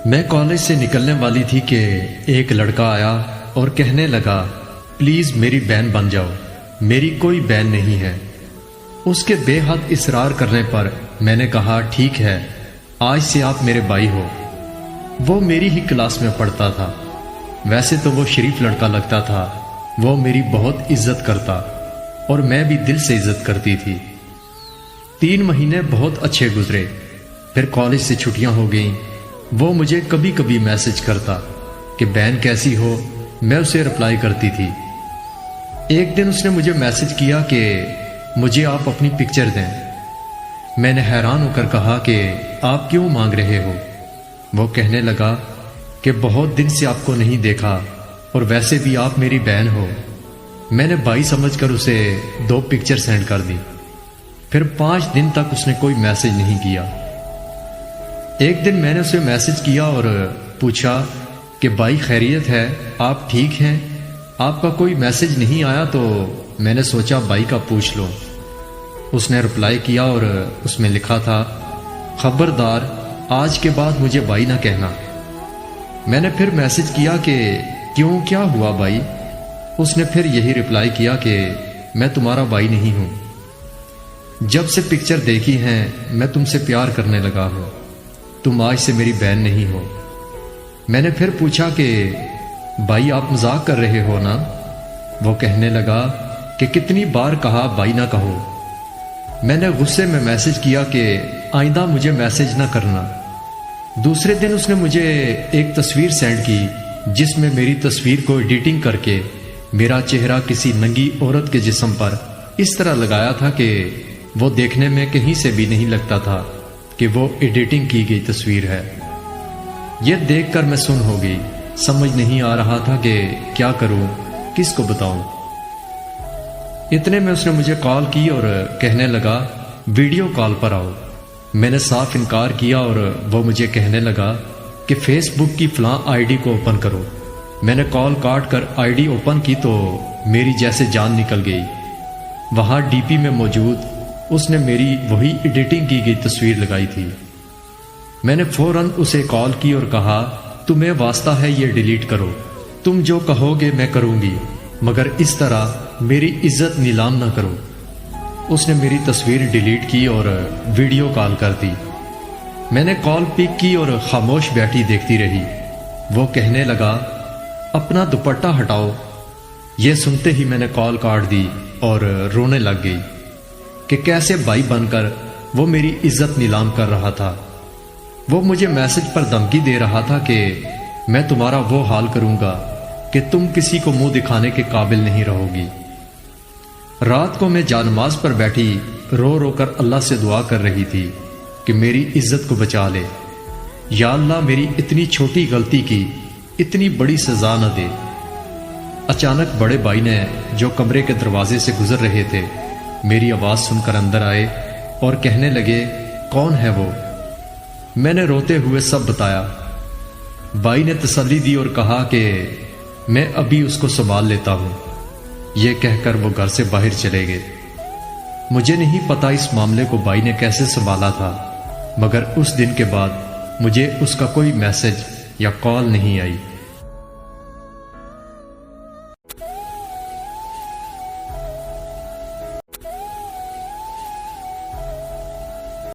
میں کالج سے نکلنے والی تھی کہ ایک لڑکا آیا اور کہنے لگا پلیز میری بہن بن جاؤ، میری کوئی بہن نہیں ہے۔ اس کے بے حد اصرار کرنے پر میں نے کہا ٹھیک ہے، آج سے آپ میرے بھائی ہو۔ وہ میری ہی کلاس میں پڑھتا تھا، ویسے تو وہ شریف لڑکا لگتا تھا، وہ میری بہت عزت کرتا اور میں بھی دل سے عزت کرتی تھی۔ 3 مہینے بہت اچھے گزرے، پھر کالج سے چھٹیاں ہو گئیں۔ وہ مجھے کبھی کبھی میسج کرتا کہ بہن کیسی ہو، میں اسے رپلائی کرتی تھی۔ ایک دن اس نے مجھے میسج کیا کہ مجھے آپ اپنی پکچر دیں۔ میں نے حیران ہو کر کہا کہ آپ کیوں مانگ رہے ہو؟ وہ کہنے لگا کہ بہت دن سے آپ کو نہیں دیکھا اور ویسے بھی آپ میری بہن ہو۔ میں نے بھائی سمجھ کر اسے 2 پکچر سینڈ کر دی۔ پھر 5 دن تک اس نے کوئی میسج نہیں کیا۔ ایک دن میں نے اسے میسج کیا اور پوچھا کہ بھائی خیریت ہے، آپ ٹھیک ہیں؟ آپ کا کوئی میسج نہیں آیا تو میں نے سوچا بھائی کا پوچھ لو۔ اس نے رپلائی کیا اور اس میں لکھا تھا خبردار آج کے بعد مجھے بھائی نہ کہنا۔ میں نے پھر میسج کیا کہ کیوں، کیا ہوا بھائی؟ اس نے پھر یہی رپلائی کیا کہ میں تمہارا بھائی نہیں ہوں، جب سے پکچر دیکھی ہیں میں تم سے پیار کرنے لگا ہوں، تم آج سے میری بہن نہیں ہو۔ میں نے پھر پوچھا کہ بھائی آپ مذاق کر رہے ہو نا؟ وہ کہنے لگا کہ کتنی بار کہا بھائی نہ کہو۔ میں نے غصے میں میسج کیا کہ آئندہ مجھے میسج نہ کرنا۔ دوسرے دن اس نے مجھے ایک تصویر سینڈ کی جس میں میری تصویر کو ایڈیٹنگ کر کے میرا چہرہ کسی ننگی عورت کے جسم پر اس طرح لگایا تھا کہ وہ دیکھنے میں کہیں سے بھی نہیں لگتا تھا کہ وہ ایڈیٹنگ کی گئی تصویر ہے۔ یہ دیکھ کر میں سن ہو گئی، سمجھ نہیں آ رہا تھا کہ کیا کروں، کس کو بتاؤں۔ اتنے میں اس نے مجھے کال کی اور کہنے لگا ویڈیو کال پر آؤ۔ میں نے صاف انکار کیا اور وہ مجھے کہنے لگا کہ فیس بک کی فلاں آئی ڈی کو اوپن کرو۔ میں نے کال کاٹ کر آئی ڈی اوپن کی تو میری جیسے جان نکل گئی۔ وہاں ڈی پی میں موجود اس نے میری وہی ایڈیٹنگ کی گئی تصویر لگائی تھی۔ میں نے فوراً اسے کال کی اور کہا تمہیں واسطہ ہے یہ ڈیلیٹ کرو، تم جو کہو گے میں کروں گی، مگر اس طرح میری عزت نیلام نہ کرو۔ اس نے میری تصویر ڈیلیٹ کی اور ویڈیو کال کر دی۔ میں نے کال پک کی اور خاموش بیٹھی دیکھتی رہی۔ وہ کہنے لگا اپنا دوپٹہ ہٹاؤ۔ یہ سنتے ہی میں نے کال کاٹ دی اور رونے لگ گئی کہ کیسے بھائی بن کر وہ میری عزت نیلام کر رہا تھا۔ وہ مجھے میسج پر دھمکی دے رہا تھا کہ میں تمہارا وہ حال کروں گا کہ تم کسی کو منہ دکھانے کے قابل نہیں رہو گی۔ رات کو میں جانماز پر بیٹھی رو رو کر اللہ سے دعا کر رہی تھی کہ میری عزت کو بچا لے۔ یا اللہ میری اتنی چھوٹی غلطی کی اتنی بڑی سزا نہ دے۔ اچانک بڑے بھائی نے جو کمرے کے دروازے سے گزر رہے تھے میری آواز سن کر اندر آئے اور کہنے لگے کون ہے وہ؟ میں نے روتے ہوئے سب بتایا۔ بھائی نے تسلی دی اور کہا کہ میں ابھی اس کو سنبھال لیتا ہوں۔ یہ کہہ کر وہ گھر سے باہر چلے گئے۔ مجھے نہیں پتا اس معاملے کو بھائی نے کیسے سنبھالا تھا، مگر اس دن کے بعد مجھے اس کا کوئی میسج یا کال نہیں آئی۔